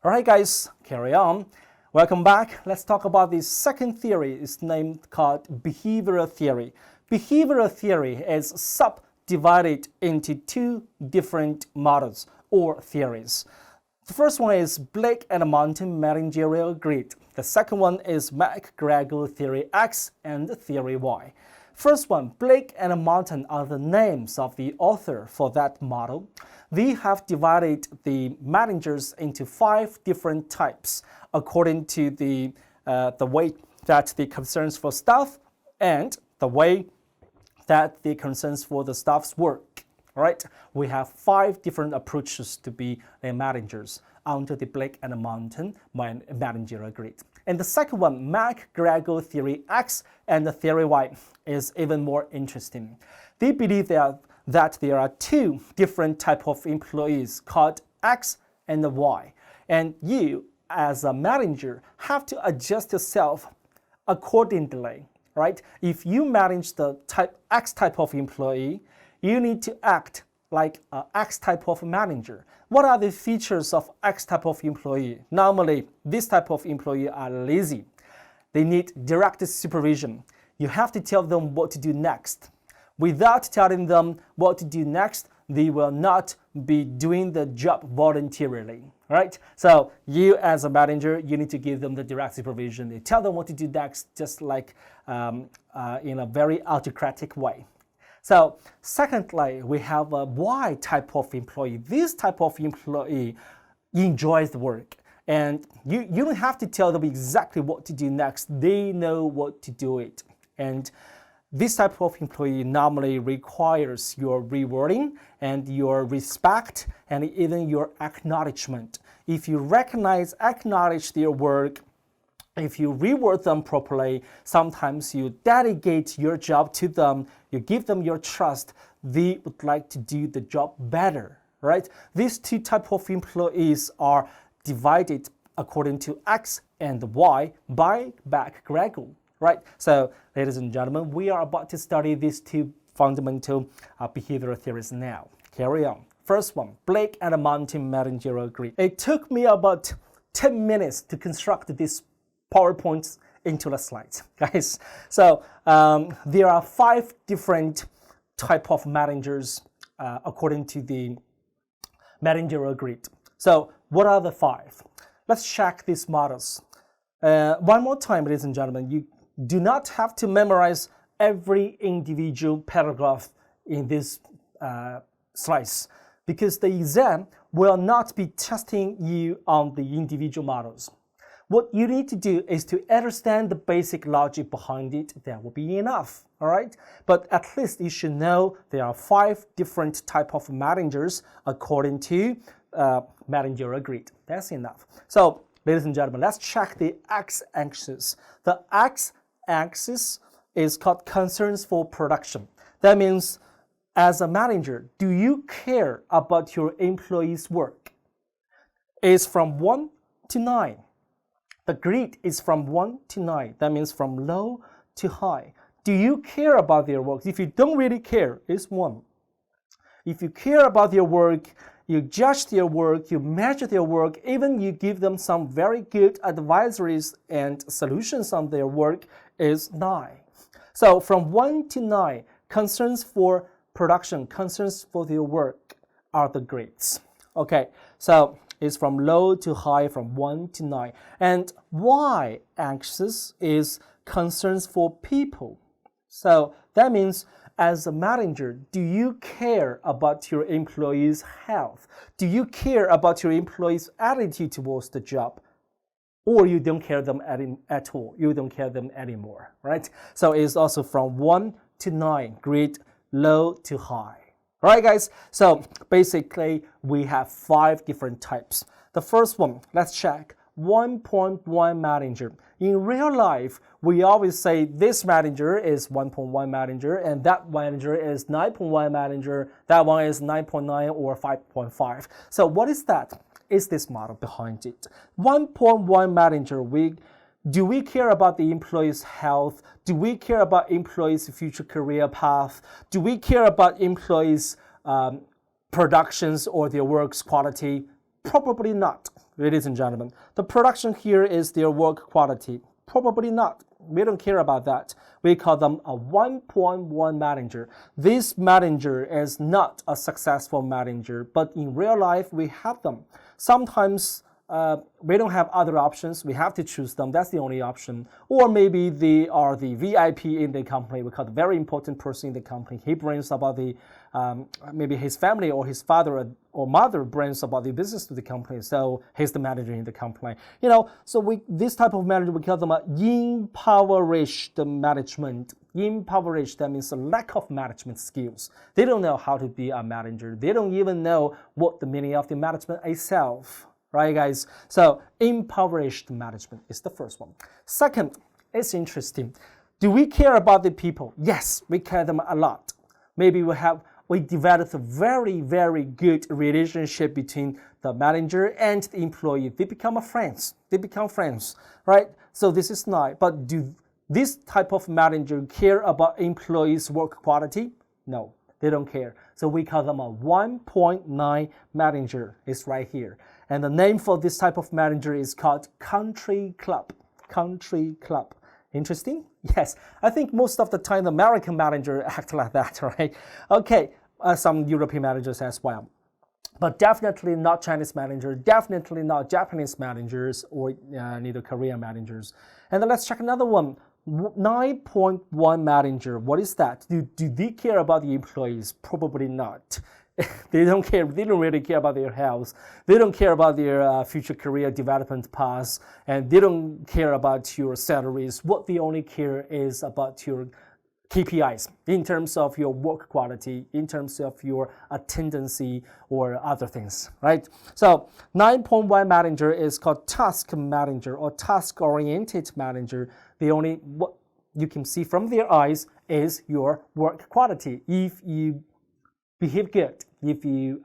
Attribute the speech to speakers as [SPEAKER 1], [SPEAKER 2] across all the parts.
[SPEAKER 1] Alright guys, carry on. Welcome back. Let's talk about the second theory. It's named called behavioral theory. Behavioral theory is subdivided into two different models or theories. The first one is Blake and Mouton managerial grid. The second one is McGregor theory X and theory Y. First one, Blake and Mouton are the names of the author for that model. They have divided the managers into 5 different types according to the way that the concerns for staff and the way that the concerns for the staff's work. Right? We have 5 different approaches to be a managers under the Blake and Mouton managerial grid. And the second one, McGregor theory X and the theory Y, is even more interesting. They believe that there are 2 different types of employees called X and Y. And you, as a manager, have to adjust yourself accordingly. Right? If you manage the X type of employee, you need to act like an X type of manager. What are the features of X type of employee? Normally, this type of employee are lazy. They need direct supervision. You have to tell them what to do next. Without telling them what to do next, they will not be doing the job voluntarily. Right? So you as a manager, you need to give them the direct supervision. You tell them what to do next, just like in a very autocratic way. So secondly, we have a Y type of employee. This type of employee enjoys the work. And you don't have to tell them exactly what to do next. They know what to do it. And this type of employee normally requires your rewarding and your respect and even your acknowledgement. If you acknowledge their work, if you reward them properly, sometimes you delegate your job to them, you give them your trust, they would like to do the job better, right? These 2 types of employees are divided according to X and Y by McGregor, right? So, ladies and gentlemen, we are about to study these 2 fundamental behavioral theories now. Carry on. First one, Blake and Mouton managerial grid. It took me about 10 minutes to construct this PowerPoints into the slides, guys. So there are 5 different type of managers according to the managerial grid. So what are the 5? Let's check these models. One more time, ladies and gentlemen, you do not have to memorize every individual paragraph in this slides because the exam will not be testing you on the individual models. What you need to do is to understand the basic logic behind it. That will be enough, all right? But at least you should know there are 5 different types of managers according to managerial grid. That's enough. So, ladies and gentlemen, let's check the x-axis. The x-axis is called concerns for production. That means, as a manager, do you care about your employees' work? It's from 1 to 9. The grid is from 1 to 9. That means from low to high. Do you care about their work? If you don't really care, it's 1. If you care about their work, you judge their work, you measure their work, even you give them some very good advisories and solutions on their work, is 9. So from 1 to 9, concerns for production, concerns for their work are the grids. Okay, so is from low to high, from 1 to 9. And y-axis is concerns for people. So that means as a manager, do you care about your employees' health? Do you care about your employees' attitude towards the job? Or you don't care them at all. You don't care them anymore, right? So it's also from 1 to 9, grid low to high. All right, guys, so basically we have 5 different types. The first one, let's check, 1.1 manager. In real life, we always say this manager is 1.1 manager and that manager is 9.1 manager, that one is 9.9 or 5.5. So what is that? Is this model behind it. 1.1 manager, do we care about the employee's health? Do we care about employees' future career path? Do we care about employees' productions or their work's quality? Probably not. ladies and gentlemen. The production here is their work quality. Probably not. We don't care about that. We call them a 1.1 manager. This manager is not a successful manager, but in real life, we have them. Sometimes we don't have other options. We have to choose them. That's the only option. Or maybe they are the VIP in the company. We call the very important person in the company. He brings about the, maybe his family or his father or mother brings about the business to the company. So he's the manager in the company. You know, so this type of manager, we call them impoverished management. Impoverished, that means a lack of management skills. They don't know how to be a manager. They don't even know what the meaning of the management itself. Right, guys? So impoverished management is the first one. Second, it's interesting. Do we care about the people? Yes, we care them a lot. Maybe we developed a very, very good relationship between the manager and the employee. They become friends. They become friends, right? So this is nice. But do this type of manager care about employees' work quality? No, they don't care. So we call them a 1.9 manager. It's right here. And the name for this type of manager is called country club. Country club. Interesting? Yes. I think most of the time the American manager act like that, right? Okay. Some European managers as well. But definitely not Chinese managers, definitely not Japanese managers or neither Korean managers. And then let's check another one. 9.1 manager. What is that? Do they care about the employees? Probably not. They don't care. They don't really care about their health. They don't care about their future career development paths, and they don't care about your salaries. What they only care is about your KPIs in terms of your work quality, in terms of your attendance or other things, right? So 9.1 manager is called task manager or task-oriented manager. The only what you can see from their eyes is your work quality. If you behave good, if you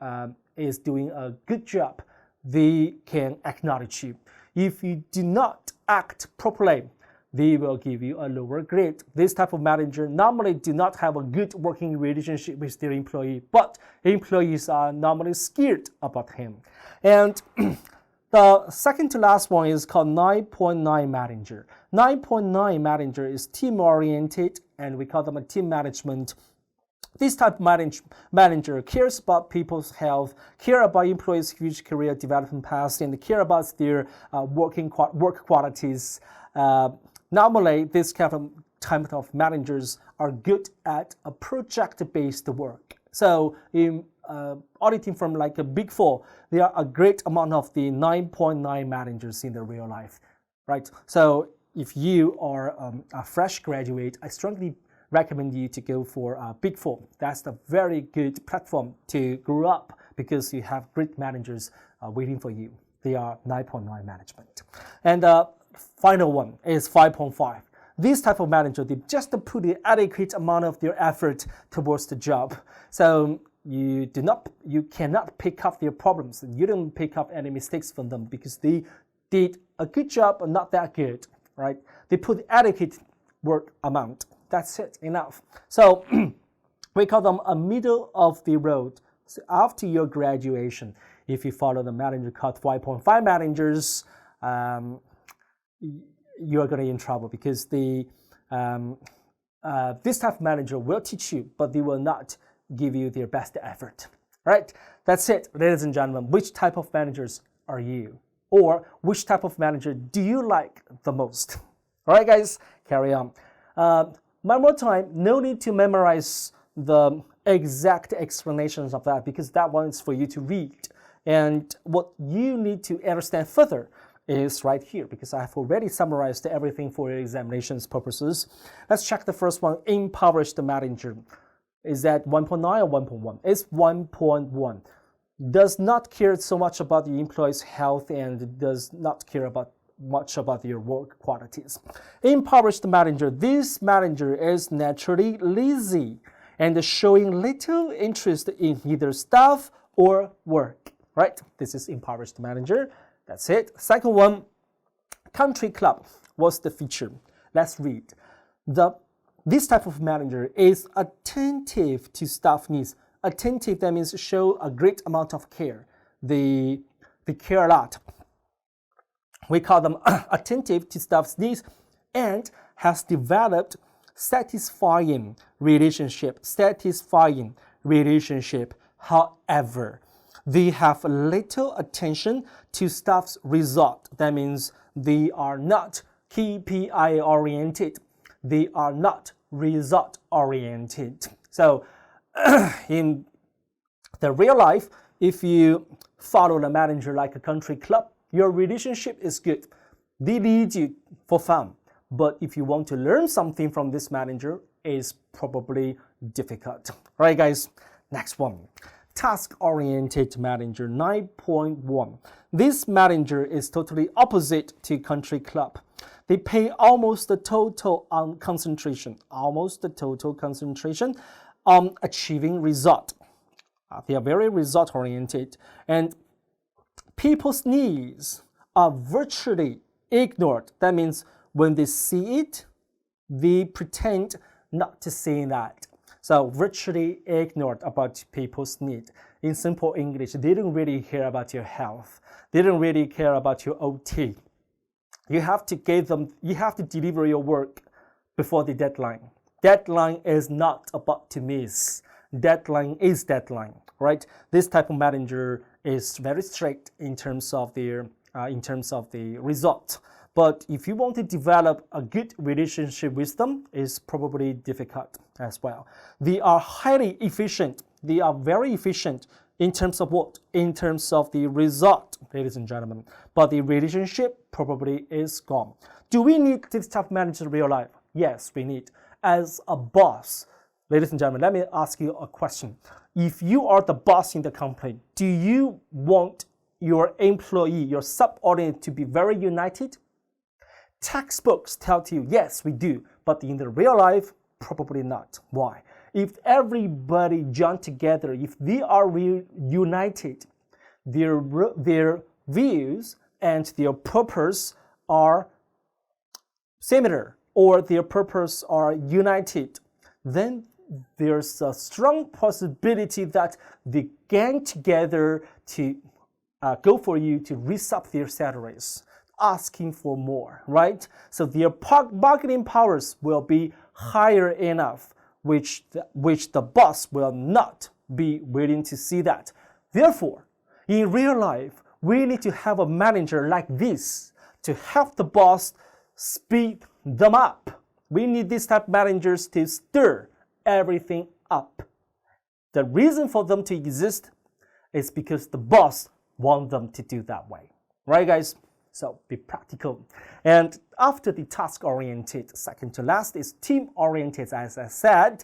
[SPEAKER 1] is doing a good job, they can acknowledge you. If you do not act properly, they will give you a lower grade. This type of manager normally do not have a good working relationship with their employee, but employees are normally scared about him. And the second to last one is called 9.9 manager. 9.9 manager is team-oriented, and we call them a team management. This type of manager cares about people's health, care about employees' future career development paths, and care about their work qualities. Normally, this type of managers are good at a project-based work. So in auditing firm like a Big Four, there are a great amount of the 9.9 managers in the real life, right? So if you are a fresh graduate, I strongly recommend you to go for Big Four. That's a very good platform to grow up because you have great managers waiting for you. They are 9.9 management. And final one is 5.5. This type of manager, they just put the adequate amount of their effort towards the job. So you cannot pick up their problems. You don't pick up any mistakes from them because they did a good job but not that good, right? They put adequate work amount. That's it, enough. So we call them a middle of the road. So after your graduation, if you follow the manager called 5.5 managers, you're going to be in trouble because this type of manager will teach you, but they will not give you their best effort. Right? That's it, ladies and gentlemen. Which type of managers are you? Or which type of manager do you like the most? All right, guys, carry on. One more time, no need to memorize the exact explanations of that because that one is for you to read. And what you need to understand further is right here because I have already summarized everything for your examinations purposes. Let's check the first one, impoverished manager. Is that 1.9 or 1.1? It's 1.1. Does not care so much about the employee's health and does not care much about your work qualities. Impoverished manager. This manager is naturally lazy and showing little interest in either staff or work. Right? This is impoverished manager. That's it. Second one, country club. What's the feature? Let's read. This type of manager is attentive to staff needs. Attentive, that means show a great amount of care. They care a lot. We call them attentive to staff's needs and has developed satisfying relationship. However, they have little attention to staff's result. That means they are not KPI oriented. They are not result oriented. So in the real life, if you follow the manager like a country club, your relationship is good. They lead you for fun. But if you want to learn something from this manager, it's probably difficult. All right, guys, next one. Task-oriented manager, 9.1. This manager is totally opposite to country club. They pay almost the total concentration on achieving result. They are very result-oriented, and people's needs are virtually ignored. That means when they see it, they pretend not to see that. So virtually ignored about people's need. In simple English, they don't really care about your health. They don't really care about your OT. You have to deliver your work before the deadline. Deadline is not about to miss. Deadline is deadline, right? This type of manager is very strict in terms of the result. But if you want to develop a good relationship with them, it's probably difficult as well. They are highly efficient. They are very efficient in terms of what? In terms of the result, ladies and gentlemen. But the relationship probably is gone. Do we need this type of manager in real life? Yes, we need. As a boss, ladies and gentlemen, let me ask you a question. If you are the boss in the company, do you want your employee, your subordinate to be very united? Textbooks tell you, yes, we do, but in the real life, probably not. Why? If everybody join together, if they are united, their views and their purpose are similar, or their purpose are united, then there's a strong possibility that they gang together to go for you to raise up their salaries, asking for more, right? So their bargaining powers will be higher enough, which the boss will not be willing to see that. Therefore, in real life, we need to have a manager like this to help the boss speed them up. We need these type of managers to stir everything up. The reason for them to exist is because the boss wants them to do that way. Right, guys? So be practical. And after the task-oriented, second to last is team-oriented. As I said,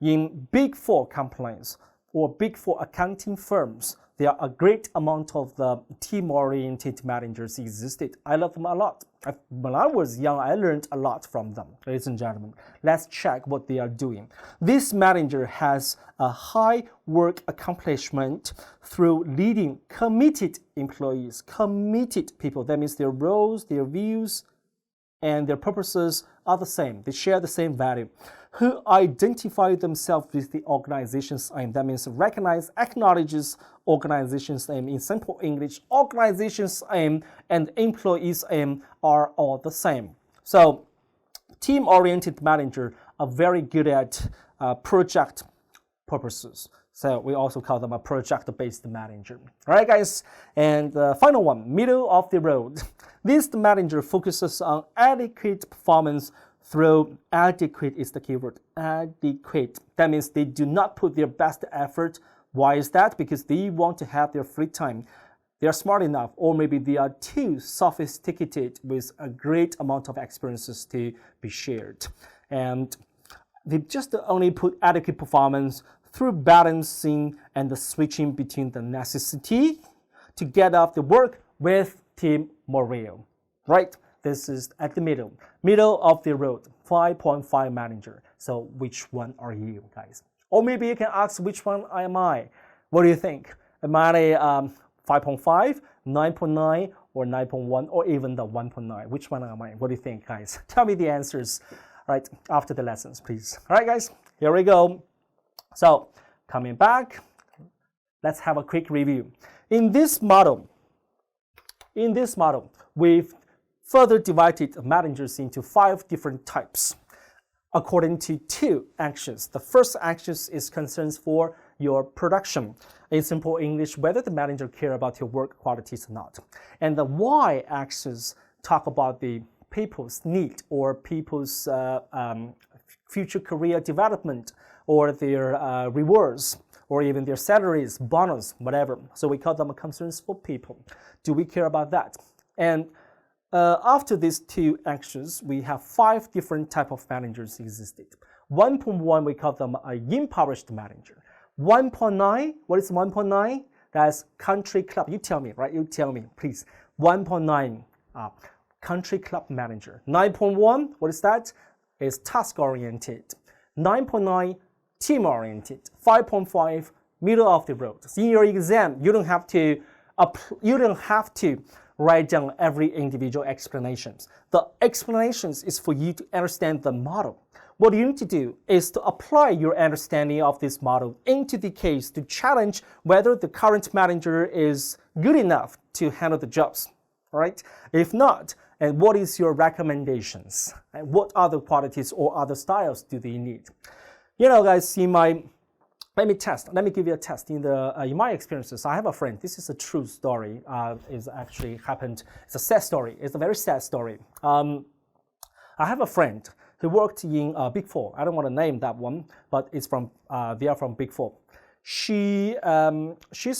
[SPEAKER 1] in Big Four companies or Big Four accounting firms, there are a great amount of the team-oriented managers existed. I love them a lot. When I was young, I learned a lot from them. Ladies and gentlemen, let's check what they are doing. This manager has a high work accomplishment through leading committed employees, committed people. That means their roles, their views, and their purposes are the same. They share the same value. Who identify themselves with the organization's aim. That means recognize, acknowledges organization's aim. In simple English, organization's aim and employees' aim are all the same. So team-oriented manager are very good at project purposes. So we also call them a project-based manager. All right, guys. And the final one, middle of the road. This manager focuses on adequate performance through adequate is the keyword, adequate. That means they do not put their best effort. Why is that? Because they want to have their free time. They are smart enough, or maybe they are too sophisticated with a great amount of experiences to be shared. And they just only put adequate performance through balancing and the switching between the necessity to get off the work with team morale, right? This is at the middle of the road, 5.5 manager. So which one are you guys? Or maybe you can ask which one am I? What do you think? Am I a 5.5, 9.9, or 9.1, or even the 1.9? Which one am I? What do you think, guys? Tell me the answers right after the lessons, please. All right, guys, here we go. So coming back, let's have a quick review. In this model, In this model, we've further divided managers into 5 different types according to 2 axes. The first axis is concerns for your production. In simple English, whether the manager care about your work qualities or not. And the y-axis talk about the people's need or people's future career development or their rewards or even their salaries, bonus, whatever. So we call them concerns for people. Do we care about that? And after these 2 actions, we have 5 different type of managers existed. 1.1, we call them an impoverished manager. 1.9, what is 1.9? That's country club. You tell me, right? You tell me, please. 1.9, country club manager. 9.1, what is that? Is task-oriented. 9.9, team-oriented. 5.5, middle of the road. So in your exam, you don't have to write down every individual explanations. The explanations is for you to understand the model. What you need to do is to apply your understanding of this model into the case to challenge whether the current manager is good enough to handle the jobs, all right? If not, and what is your recommendations? And what other qualities or other styles do they need? You know, guys, let me give you a test. In my experiences, I have a friend. This is a true story. It's actually happened. It's a sad story. It's a very sad story. I have a friend who worked in Big Four. I don't want to name that one, but it's from they are from Big Four. She's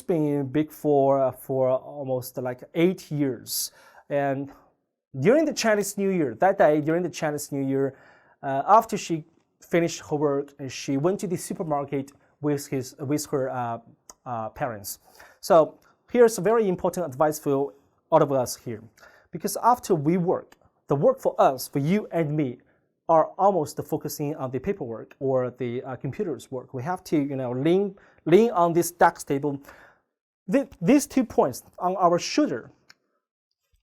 [SPEAKER 1] been in Big Four for almost like 8 years, and during the Chinese New Year, that day during the Chinese New Year, after she finished her work, she went to the supermarket with her parents. So here's a very important advice for all of us here, because after we work, the work for us, for you and me, are almost focusing on the paperwork or the computer's work. We have to, lean on this DAX table. These 2 points on our shoulder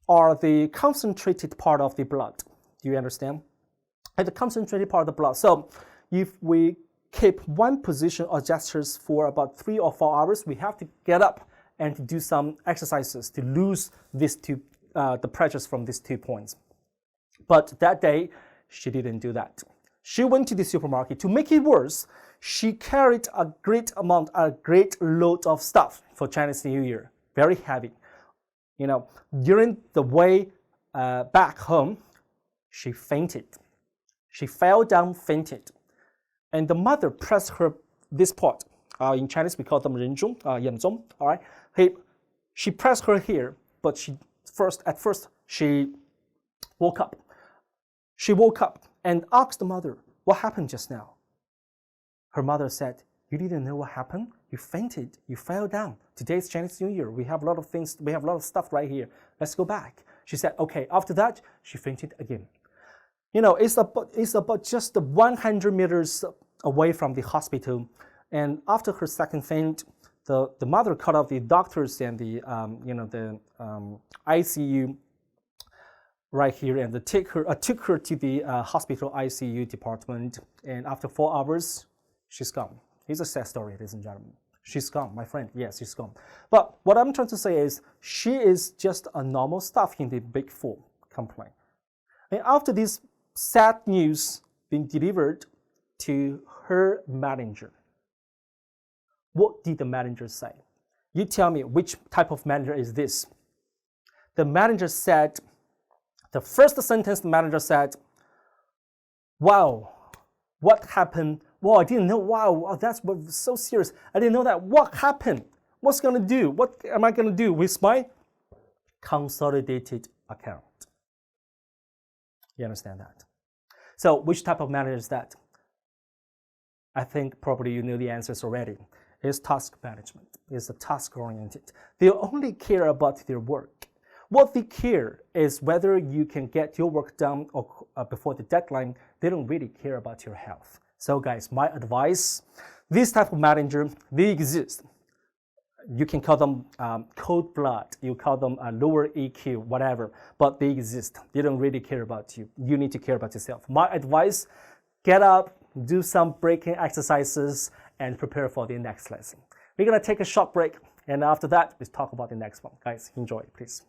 [SPEAKER 1] are the concentrated part of the blood. Do you understand? And the concentrated part of the blood. So if we keep one position or gestures for about 3 or 4 hours, we have to get up and to do some exercises to lose these the pressures from these 2 points. But that day, she didn't do that. She went to the supermarket. To make it worse, she carried a great load of stuff for Chinese New Year, very heavy. During the way back home, she fainted. She fell down, fainted. And the mother pressed her this part. In Chinese, we call them 人中, 眼中, all right? She pressed her here, but at first, she woke up. She woke up and asked the mother, what happened just now? Her mother said, you didn't know what happened? You fainted, you fell down. Today's Chinese New Year. We have a lot of things, we have a lot of stuff right here. Let's go back. She said, okay. After that, she fainted again. It's about just 100 meters away from the hospital. And after her second faint, the mother called up the doctors and the ICU right here, and took her to the hospital ICU department. And after 4 hours, she's gone. It's a sad story, ladies and gentlemen. She's gone, my friend. Yes, she's gone. But what I'm trying to say is, she is just a normal staff in the Big Four company. And after this sad news being delivered to her manager, what did the manager say? You tell me, which type of manager is this? The manager said, the first sentence the manager said, wow, what happened? Wow, I didn't know. Wow, that's so serious. I didn't know that. What happened? What's going to do? What am I going to do with my consolidated account? You understand that? So which type of manager is that? I think probably you know the answers already. It's task management. It's a task-oriented. They only care about their work. What they care is whether you can get your work done or before the deadline. They don't really care about your health. So guys, my advice, this type of manager, they exist. You can call them cold blood, you call them lower EQ, whatever, but they exist. They don't really care about you. You need to care about yourself. My advice, get up, do some breathing exercises, and prepare for the next lesson. We're going to take a short break, and after that, let's talk about the next one. Guys, enjoy, please.